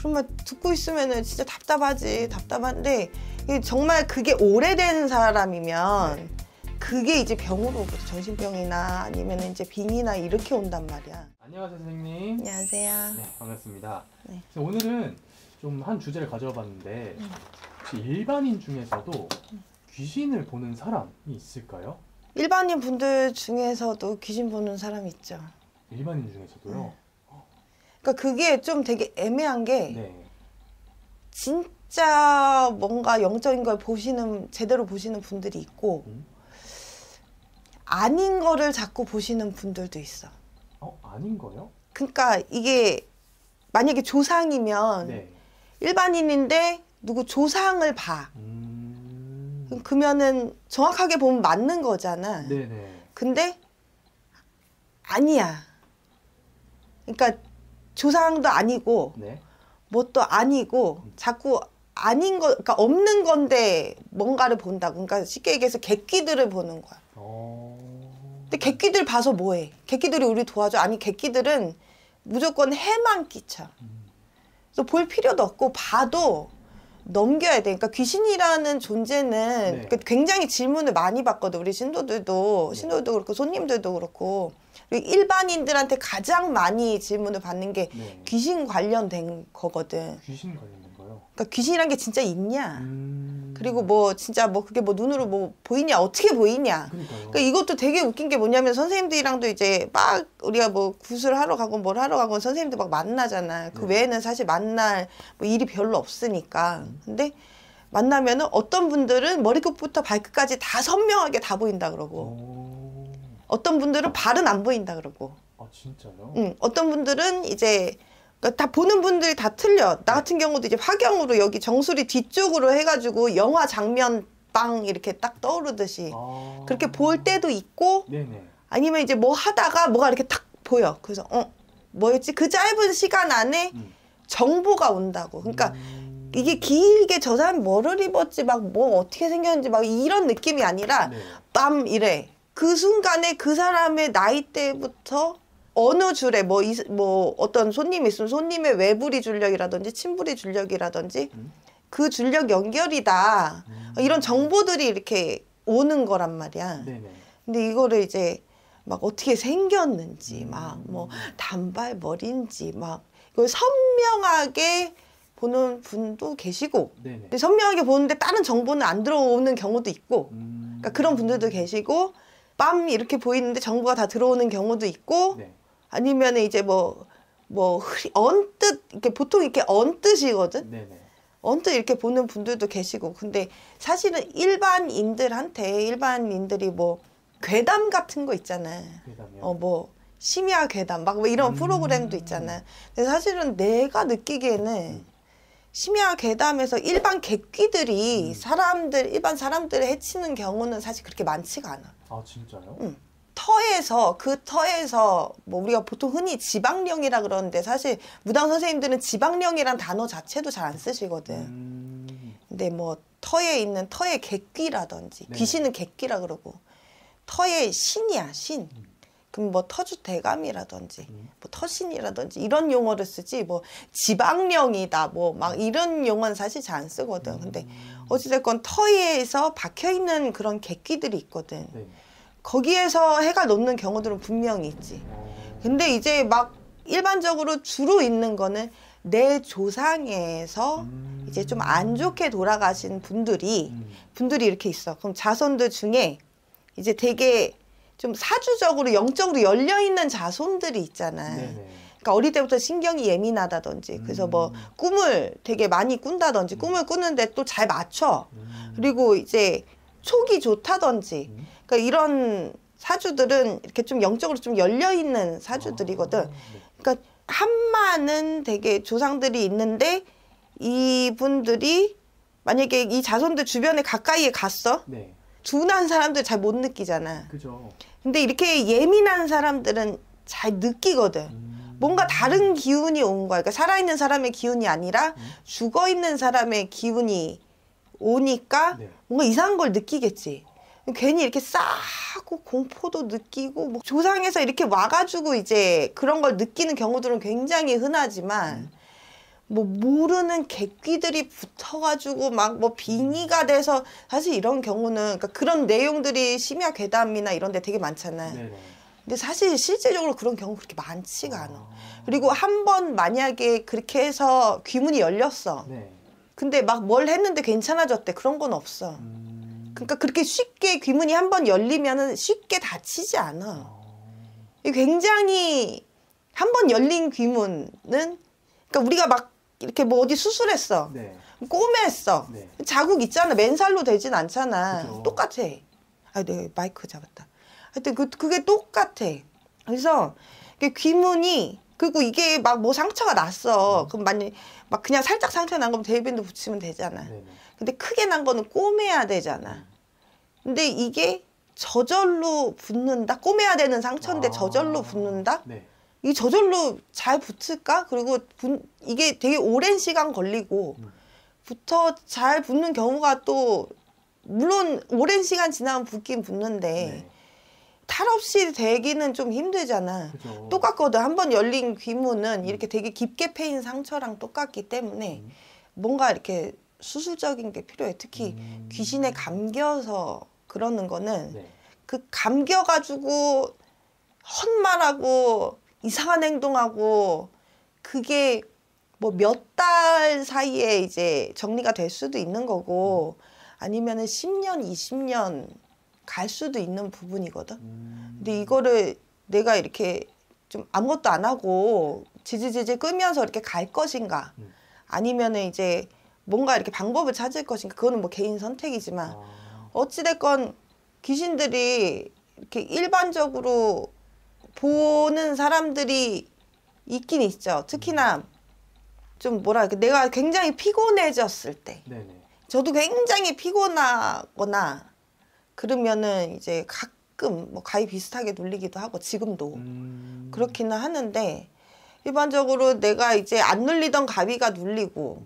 그러면 듣고 있으면은 진짜 답답하지. 답답한데 정말 그게 오래된 사람이면 네. 그게 이제 병으로 오거든. 정신병이나 아니면 이제 빙이나 이렇게 온단 말이야. 안녕하세요, 선생님. 안녕하세요. 네, 반갑습니다. 네. 오늘은 좀 한 주제를 가져와 봤는데 혹시 일반인 중에서도 귀신을 보는 사람이 있을까요? 일반인 분들 중에서도 귀신 보는 사람 있죠. 일반인 중에서도요? 그러니까 그게 좀 되게 애매한 게 네. 진짜 뭔가 영적인 걸 보시는 제대로 보시는 분들이 있고 아닌 거를 자꾸 보시는 분들도 있어. 아닌 거요? 그러니까 이게 만약에 조상이면 네. 일반인인데 누구 조상을 봐. 그러면은 정확하게 보면 맞는 거잖아. 네네. 근데 아니야. 그러니까 조상도 아니고 네. 뭣도 아니고 자꾸 아닌 거, 그러니까 없는 건데 뭔가를 본다고. 그러니까 쉽게 얘기해서 객기들을 보는 거야. 근데 객기들 봐서 뭐해? 객기들이 우리 도와줘? 아니, 객기들은 무조건 해만 끼쳐. 그래서 볼 필요도 없고 봐도 넘겨야 돼. 그러니까 귀신이라는 존재는 네. 굉장히 질문을 많이 받거든. 우리 신도들도, 네. 신도들도 그렇고 손님들도 그렇고. 그리고 일반인들한테 가장 많이 질문을 받는 게 네. 귀신 관련된 거거든. 귀신 관련된 거요? 그러니까 귀신이란 게 진짜 있냐? 그리고 뭐 진짜 뭐 그게 뭐 눈으로 뭐 보이냐? 어떻게 보이냐? 그러니까요. 그러니까 이것도 되게 웃긴 게 뭐냐면 선생님들이랑도 이제 막 우리가 뭐 구슬 하러 가고 뭘 하러 가고 선생님들 막 만나잖아. 그 네. 외에는 사실 만날 뭐 일이 별로 없으니까. 근데 만나면은 어떤 분들은 머리끝부터 발끝까지 다 선명하게 다 보인다 그러고 어떤 분들은 발은 안 보인다 그러고. 아, 진짜요? 응. 어떤 분들은 이제 그러니까 다 보는 분들이 다 틀려. 나 같은 경우도 이제 화경으로 여기 정수리 뒤쪽으로 해가지고 영화 장면 빵 이렇게 딱 떠오르듯이 그렇게 볼 때도 있고 네네. 아니면 이제 뭐 하다가 뭐가 이렇게 탁 보여. 그래서 뭐였지? 그 짧은 시간 안에 정보가 온다고. 그러니까 이게 길게 저 사람이 뭐를 입었지 막 뭐 어떻게 생겼는지 막 이런 느낌이 아니라 네. 빰 이래. 그 순간에 그 사람의 나이대부터 어느 줄에 뭐 어떤 손님이 있으면 손님의 외부리 줄력이라든지 침부리 줄력이라든지 그 줄력 연결이다. 이런 정보들이 이렇게 오는 거란 말이야. 네네. 근데 이거를 이제 막 어떻게 생겼는지 막 뭐 단발머리인지 막 이걸 선명하게 보는 분도 계시고 네네. 근데 선명하게 보는데 다른 정보는 안 들어오는 경우도 있고 그러니까 그런 분들도 계시고 빰 이렇게 보이는데 정보가 다 들어오는 경우도 있고 네. 아니면 이제 언뜻 이렇게 보통 이렇게 언뜻이거든. 네네. 언뜻 이렇게 보는 분들도 계시고 근데 사실은 일반인들이 뭐 괴담 같은 거 있잖아. 괴담이요? 뭐 심야 괴담 막 뭐 이런 프로그램도 있잖아. 근데 사실은 내가 느끼기에는 심야 괴담에서 일반 객귀들이 일반 사람들을 해치는 경우는 사실 그렇게 많지가 않아. 아, 진짜요? 그 터에서 뭐 우리가 보통 흔히 지방령이라 그러는데 사실 무당 선생님들은 지방령이란 단어 자체도 잘 안 쓰시거든. 근데 뭐 터에 있는 터의 객귀라든지 네. 귀신은 객귀라 그러고 터의 신이야 신. 그럼 뭐 터주대감이라든지 뭐 터신이라든지 이런 용어를 쓰지 뭐 지방령이다 뭐 막 이런 용어는 사실 잘 안 쓰거든. 근데 어찌됐건 터에서 박혀있는 그런 객귀들이 있거든. 네. 거기에서 해가 놓는 경우들은 분명히 있지. 근데 이제 막 일반적으로 주로 있는 거는 내 조상에서 이제 좀 안 좋게 돌아가신 분들이 이렇게 있어. 그럼 자손들 중에 이제 되게 좀 사주적으로 영적으로 열려있는 자손들이 있잖아. 네네. 그러니까 어릴 때부터 신경이 예민하다든지 그래서 뭐 꿈을 되게 많이 꾼다든지 꿈을 꾸는데 또 잘 맞춰. 그리고 이제 촉이 좋다든지 그러니까 이런 사주들은 이렇게 좀 영적으로 좀 열려있는 사주들이거든. 그러니까 한많은 되게 조상들이 있는데 이분들이 만약에 이 자손들 주변에 가까이에 갔어? 네. 둔한 사람들 잘 못 느끼잖아. 그죠. 근데 이렇게 예민한 사람들은 잘 느끼거든. 뭔가 다른 기운이 온 거야. 그러니까 살아있는 사람의 기운이 아니라 죽어있는 사람의 기운이 오니까 네. 뭔가 이상한 걸 느끼겠지. 괜히 이렇게 싸고 공포도 느끼고 뭐 조상에서 이렇게 와가지고 이제 그런 걸 느끼는 경우들은 굉장히 흔하지만 뭐 모르는 객귀들이 붙어가지고 막 뭐 빙의가 돼서 사실 이런 경우는 그러니까 그런 내용들이 심야 괴담이나 이런 데 되게 많잖아. 네네. 근데 사실 실제적으로 그런 경우 그렇게 많지가 않아. 그리고 한 번 만약에 그렇게 해서 귀문이 열렸어. 네. 근데 막 뭘 했는데 괜찮아졌대. 그런 건 없어. 그러니까 그렇게 쉽게 귀문이 한 번 열리면은 쉽게 다치지 않아. 굉장히 한 번 열린 귀문은 그러니까 우리가 막 이렇게 뭐 어디 수술했어. 네. 꼬매했어. 네. 자국 있잖아. 맨살로 되진 않잖아. 그죠. 똑같아. 아, 내가 마이크 잡았다. 하여튼 그게 똑같아. 그래서 귀문이 그리고 이게 막 뭐 상처가 났어. 그럼 만약 막 그냥 살짝 상처 난 거면 데일밴드 붙이면 되잖아. 네네. 근데 크게 난 거는 꼬매야 되잖아. 근데 이게 저절로 붙는다? 꼬매야 되는 상처인데 저절로 붙는다? 네. 이게 저절로 잘 붙을까? 그리고 이게 되게 오랜 시간 걸리고 붙어 잘 붙는 경우가 또 물론 오랜 시간 지나면 붙긴 붙는데 네. 탈 없이 되기는 좀 힘들잖아. 그죠. 똑같거든. 한 번 열린 귀문은 이렇게 되게 깊게 패인 상처랑 똑같기 때문에 뭔가 이렇게 수술적인 게 필요해. 특히 귀신에 감겨서 그러는 거는 네. 그 감겨가지고 헛말하고 이상한 행동하고 그게 뭐 몇 달 사이에 이제 정리가 될 수도 있는 거고 아니면은 10년, 20년 갈 수도 있는 부분이거든. 근데 이거를 내가 이렇게 좀 아무것도 안 하고 지지지지 끄면서 이렇게 갈 것인가 아니면은 이제 뭔가 이렇게 방법을 찾을 것인가 그거는 뭐 개인 선택이지만 어찌됐건 귀신들이 이렇게 일반적으로 보는 사람들이 있긴 있죠. 특히나 좀 뭐랄까 내가 굉장히 피곤해졌을 때 네네. 저도 굉장히 피곤하거나 그러면은 이제 가끔 뭐 가위 비슷하게 눌리기도 하고 지금도 그렇기는 하는데 일반적으로 내가 이제 안 눌리던 가위가 눌리고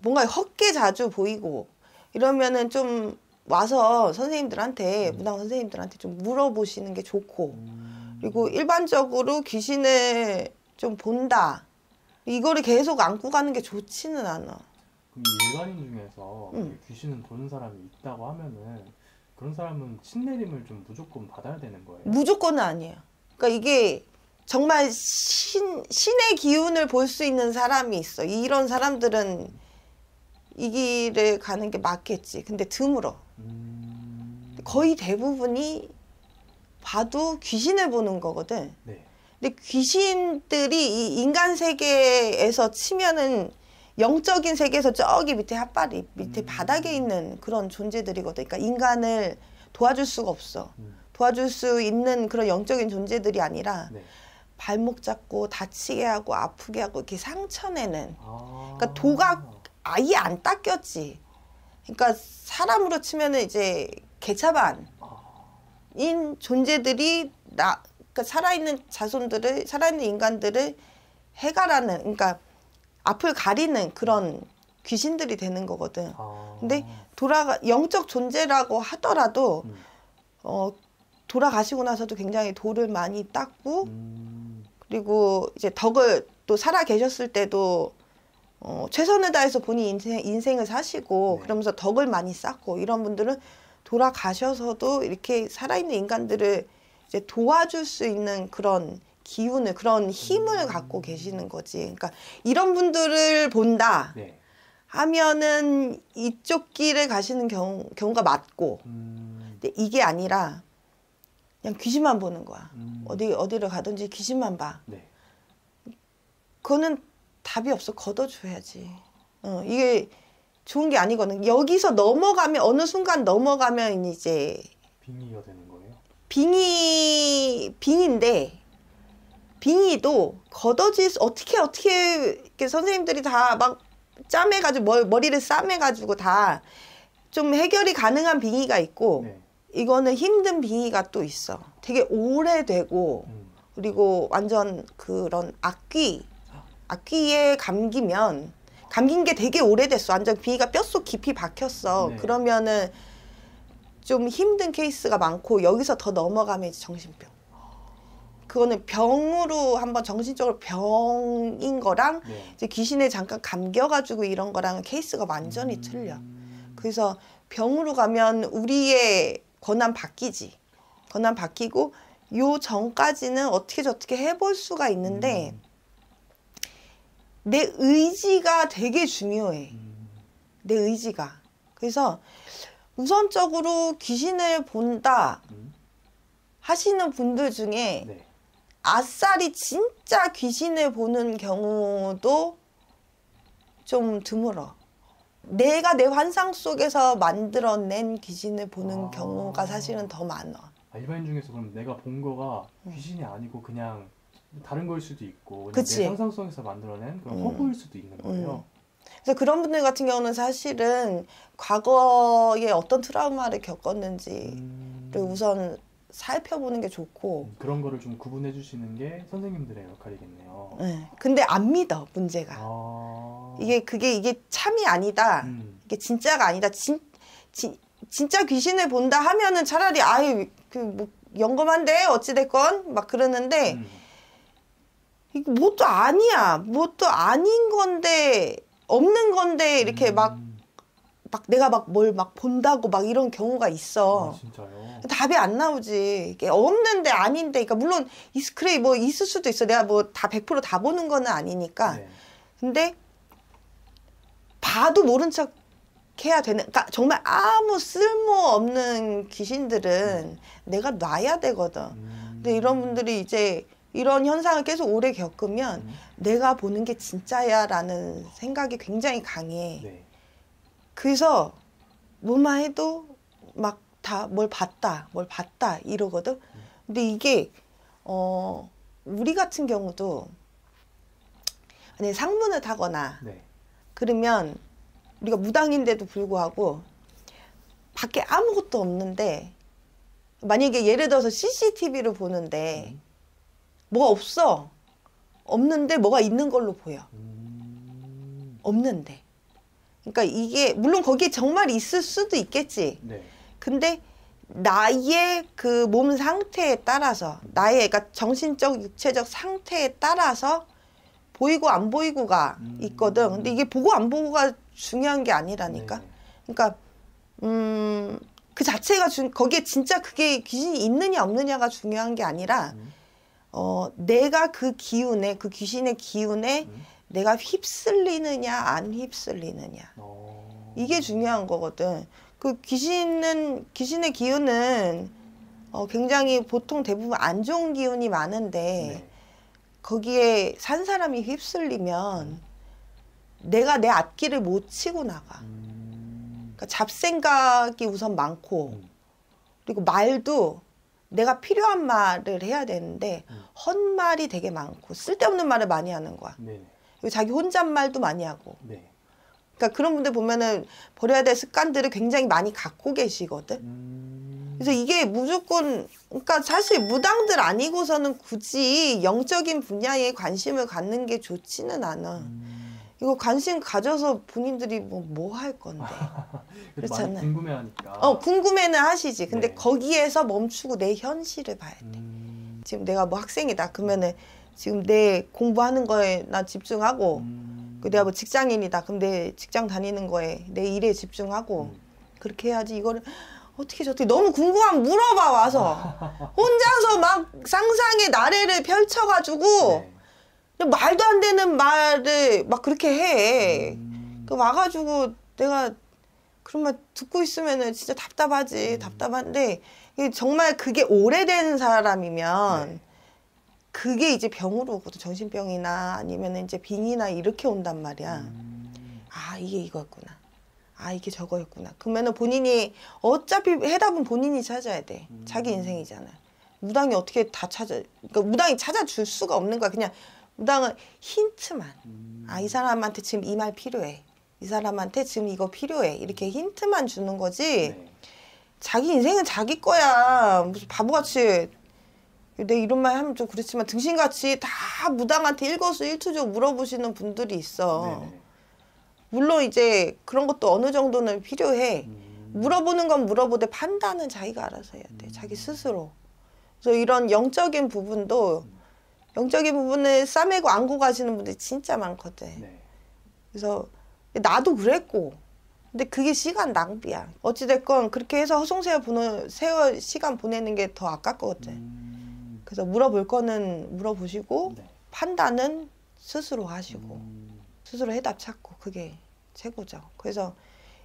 뭔가 헛게 자주 보이고 이러면은 좀 와서 선생님들한테 무당 선생님들한테 좀 물어보시는 게 좋고 그리고 일반적으로 귀신을 좀 본다 이거를 계속 안고 가는 게 좋지는 않아. 그럼 일반인 중에서 귀신을 보는 사람이 있다고 하면은 그런 사람은 신내림을 좀 무조건 받아야 되는 거예요? 무조건은 아니에요. 그러니까 이게 정말 신의 기운을 볼 수 있는 사람이 있어. 이런 사람들은 이 길을 가는 게 맞겠지. 근데 드물어. 거의 대부분이 봐도 귀신을 보는 거거든. 네. 근데 귀신들이 이 인간 세계에서 치면은 영적인 세계에서 저기 밑에 핫바리 밑에 바닥에 있는 그런 존재들이거든. 그러니까 인간을 도와줄 수가 없어. 도와줄 수 있는 그런 영적인 존재들이 아니라 네. 발목 잡고 다치게 하고 아프게 하고 이렇게 상처내는. 그러니까 도가 아예 안 닦였지. 그러니까 사람으로 치면은 이제 개차반인 존재들이 그러니까 살아있는 자손들을 살아있는 인간들을 해가라는 그러니까 앞을 가리는 그런 귀신들이 되는 거거든. 근데 영적 존재라고 하더라도 돌아가시고 나서도 굉장히 돌을 많이 닦고 그리고 이제 덕을 또 살아 계셨을 때도 최선을 다해서 본인 인생을 사시고 네. 그러면서 덕을 많이 쌓고 이런 분들은 돌아가셔서도 이렇게 살아있는 인간들을 이제 도와줄 수 있는 그런 기운을 그런 힘을 갖고 계시는 거지. 그러니까 이런 분들을 본다 네. 하면은 이쪽 길을 가시는 경우가 맞고 근데 이게 아니라 그냥 귀신만 보는 거야. 어디를 가든지 귀신만 봐. 네. 그거는 답이 없어. 걷어줘야지. 이게 좋은 게 아니거든. 여기서 넘어가면 어느 순간 넘어가면 이제 빙의가 되는 거예요? 빙인데 빙의도 어떻게 이렇게 선생님들이 다 막 짜매가지고 머리를 싸매가지고 다 좀 해결이 가능한 빙의가 있고 네. 이거는 힘든 빙의가 또 있어. 되게 오래되고 그리고 완전 그런 악귀에 감긴 게 되게 오래됐어. 완전 빙의가 뼛속 깊이 박혔어. 네. 그러면은 좀 힘든 케이스가 많고 여기서 더 넘어가면 이제 정신병. 그거는 병으로 한번 정신적으로 병인 거랑 네. 이제 귀신에 잠깐 감겨가지고 이런 거랑은 케이스가 완전히 틀려. 그래서 병으로 가면 우리의 권한 바뀌지. 권한 바뀌고 요 전까지는 어떻게 저떻게 해볼 수가 있는데 내 의지가 되게 중요해. 내 의지가. 그래서 우선적으로 귀신을 본다 하시는 분들 중에 네. 아싸리 진짜 귀신을 보는 경우도 좀 드물어. 내가 내 환상 속에서 만들어낸 귀신을 보는 경우가 사실은 더 많아. 일반인 중에서 그럼 내가 본 거가 귀신이 아니고 그냥 다른 거일 수도 있고 그냥 그치. 내 상상 속에서 만들어낸 그런 허구일 수도 있는 거예요. 그래서 그런 분들 같은 경우는 사실은 과거에 어떤 트라우마를 겪었는지를 우선 살펴보는 게 좋고. 그런 거를 좀 구분해 주시는 게 선생님들의 역할이겠네요. 네. 근데 안 믿어, 문제가. 이게 참이 아니다. 이게 진짜가 아니다. 진짜 귀신을 본다 하면은 차라리 아예 뭐 영검한데 어찌됐건 막 그러는데 이거 뭣도 아니야. 뭣도 아닌 건데 없는 건데 이렇게 막 내가 막 뭘 막 본다고 막 이런 경우가 있어. 진짜요? 답이 안 나오지. 이게 없는데 아닌데. 그러니까 물론 그래 뭐 있을 수도 있어. 내가 뭐 다 100% 다 보는 거는 아니니까. 네. 근데 봐도 모른 척 해야 되는. 그러니까 정말 아무 쓸모없는 귀신들은 내가 놔야 되거든. 근데 이런 분들이 이제 이런 현상을 계속 오래 겪으면 내가 보는 게 진짜야라는 생각이 굉장히 강해. 네. 그래서 뭐만 해도 막 다 뭘 봤다 이러거든. 근데 이게 우리 같은 경우도 만약에 상문을 타거나 네. 그러면 우리가 무당인데도 불구하고 밖에 아무것도 없는데 만약에 예를 들어서 CCTV를 보는데 뭐가 없어. 없는데 뭐가 있는 걸로 보여. 없는데. 그러니까 이게 물론 거기에 정말 있을 수도 있겠지. 네. 근데 나의 그 몸 상태에 따라서 나의 그러니까 정신적 육체적 상태에 따라서 보이고 안 보이고가 있거든. 근데 이게 보고 안 보고가 중요한 게 아니라니까. 네. 그러니까 그 자체가 거기에 진짜 그게 귀신이 있느냐 없느냐가 중요한 게 아니라 내가 그 기운에 그 귀신의 기운에 내가 휩쓸리느냐 안 휩쓸리느냐 이게 중요한 거거든. 그 귀신의 기운은 굉장히 보통 대부분 안 좋은 기운이 많은데 네. 거기에 산 사람이 휩쓸리면 내가 내 앞길을 못 치고 나가. 그러니까 잡생각이 우선 많고 그리고 말도 내가 필요한 말을 해야 되는데 헛말이 되게 많고 쓸데없는 말을 많이 하는 거야. 네. 그리고 자기 혼잣말도 많이 하고. 네. 그러니까 그런 분들 보면은 버려야 될 습관들을 굉장히 많이 갖고 계시거든. 그래서 이게 무조건 그러니까 사실 무당들 아니고서는 굳이 영적인 분야에 관심을 갖는 게 좋지는 않아. 이거 관심 가져서 본인들이 뭐 할 건데. 그렇잖아요. 많이 궁금해하니까. 궁금해는 하시지. 근데 네. 거기에서 멈추고 내 현실을 봐야 돼. 지금 내가 뭐 학생이다. 그러면은 지금 내 공부하는 거에 나 집중하고 내가 뭐 직장인이다. 그럼 내 직장 다니는 거에 내 일에 집중하고 그렇게 해야지. 이거를 어떻게 저렇게 너무 궁금하면 물어봐 와서. 혼자서 막 상상의 나래를 펼쳐가지고 그냥 말도 안 되는 말을 막 그렇게 해. 그 와가지고 내가 그런 말 듣고 있으면은 진짜 답답하지. 답답한데 이게 정말 그게 오래된 사람이면 그게 이제 병으로 오거든. 정신병이나 아니면 이제 빙이나 이렇게 온단 말이야. 아, 이게 이거였구나. 아, 이게 저거였구나. 그러면은 본인이 어차피 해답은 본인이 찾아야 돼. 자기 인생이잖아. 무당이 어떻게 다 그러니까 무당이 찾아줄 수가 없는 거야. 그냥 무당은 힌트만. 아, 이 사람한테 지금 이 말 필요해. 이 사람한테 지금 이거 필요해. 이렇게 힌트만 주는 거지. 자기 인생은 자기 거야. 무슨 바보같이. 내 이런 말 하면 좀 그렇지만 등신같이 다 무당한테 일거수일투족 물어보시는 분들이 있어. 네네. 물론 이제 그런 것도 어느 정도는 필요해. 물어보는 건 물어보되 판단은 자기가 알아서 해야 돼. 자기 스스로. 그래서 이런 영적인 부분도 영적인 부분을 싸매고 안고 가시는 분들이 진짜 많거든. 네. 그래서 나도 그랬고, 근데 그게 시간 낭비야. 어찌됐건 그렇게 해서 허송세월 시간 보내는 게 더 아깝거든. 그래서 물어볼 거는 물어보시고 네. 판단은 스스로 하시고 스스로 해답 찾고 그게 최고죠. 그래서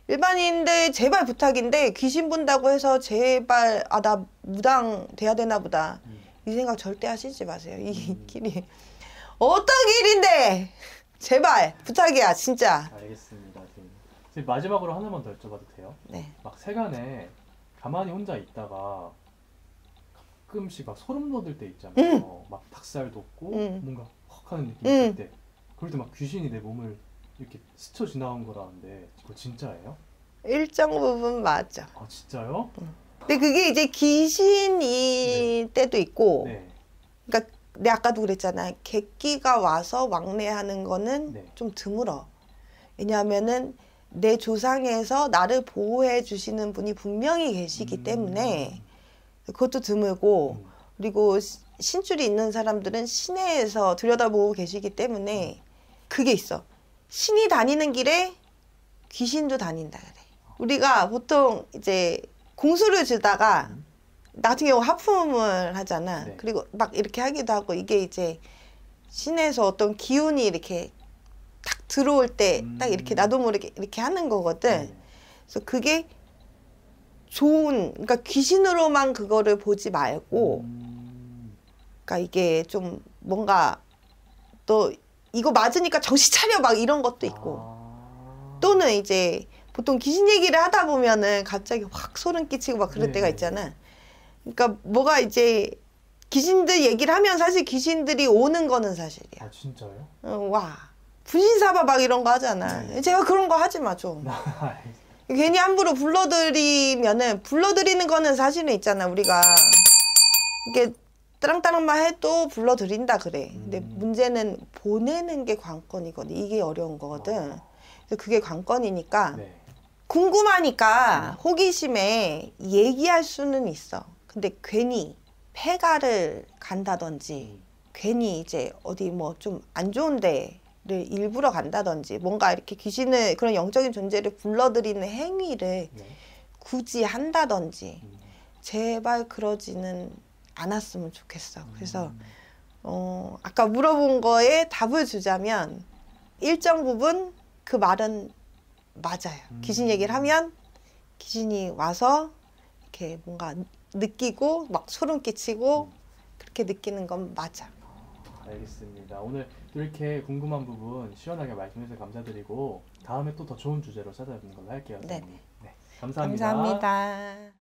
일반인들 제발 부탁인데 귀신 본다고 해서 제발 나 무당 돼야 되나 보다 이 생각 절대 하시지 마세요. 이 길이 어떤 길인데 제발 부탁이야 진짜. 알겠습니다. 선생님 마지막으로 하나만 더 여쭤봐도 돼요? 네. 막 세간에 가만히 혼자 있다가 가끔씩 막 소름 돋을 때 있잖아요. 막 닭살 돋고 뭔가 헉 하는 느낌이 들 때 그럴 때 막 귀신이 내 몸을 이렇게 스쳐 지나온 거라는데 그거 진짜예요? 일정 부분 맞아. 아 진짜요? 근데 그게 이제 귀신일 때도 있고, 네. 그러니까 내가 아까도 그랬잖아. 객기가 와서 왕래하는 거는 네. 좀 드물어. 왜냐하면은 내 조상에서 나를 보호해 주시는 분이 분명히 계시기 때문에 그것도 드물고, 그리고 신줄이 있는 사람들은 시내에서 들여다보고 계시기 때문에 그게 있어. 신이 다니는 길에 귀신도 다닌다 그래. 우리가 보통 이제 공수를 주다가 나 같은 경우 하품을 하잖아. 네. 그리고 막 이렇게 하기도 하고 이게 이제 신에서 어떤 기운이 이렇게 딱 들어올 때 딱 이렇게 나도 모르게 이렇게 하는 거거든. 그래서 그게 좋은, 그러니까 귀신으로만 그거를 보지 말고, 그러니까 이게 좀 뭔가 또 이거 맞으니까 정신 차려 막 이런 것도 있고, 또는 이제 보통 귀신 얘기를 하다 보면은 갑자기 확 소름 끼치고 막 그럴 때가 있잖아. 그러니까 뭐가 이제 귀신들 얘기를 하면 사실 귀신들이 오는 거는 사실이야. 아 진짜요? 와 분신사바 막 이런 거 하잖아. 제가 그런 거 하지 마 좀. 괜히 함부로 불러드리는 거는 사실은 있잖아. 우리가 이게 따랑따랑만 해도 불러드린다 그래. 근데 문제는 보내는 게 관건이거든. 이게 어려운 거거든. 그래서 그게 관건이니까 네. 궁금하니까 호기심에 얘기할 수는 있어. 근데 괜히 폐가를 간다든지 괜히 이제 어디 뭐 좀 안 좋은 데를 일부러 간다든지 뭔가 이렇게 귀신을 그런 영적인 존재를 불러들이는 행위를 굳이 한다든지 제발 그러지는 않았으면 좋겠어. 그래서 아까 물어본 거에 답을 주자면 일정 부분 그 말은 맞아요. 귀신 얘기를 하면 귀신이 와서 이렇게 뭔가 느끼고 막 소름 끼치고 그렇게 느끼는 건 맞아. 알겠습니다. 오늘 또 이렇게 궁금한 부분 시원하게 말씀해 주셔서 감사드리고 다음에 또 더 좋은 주제로 찾아뵙는 걸로 할게요. 네. 네. 감사합니다. 감사합니다.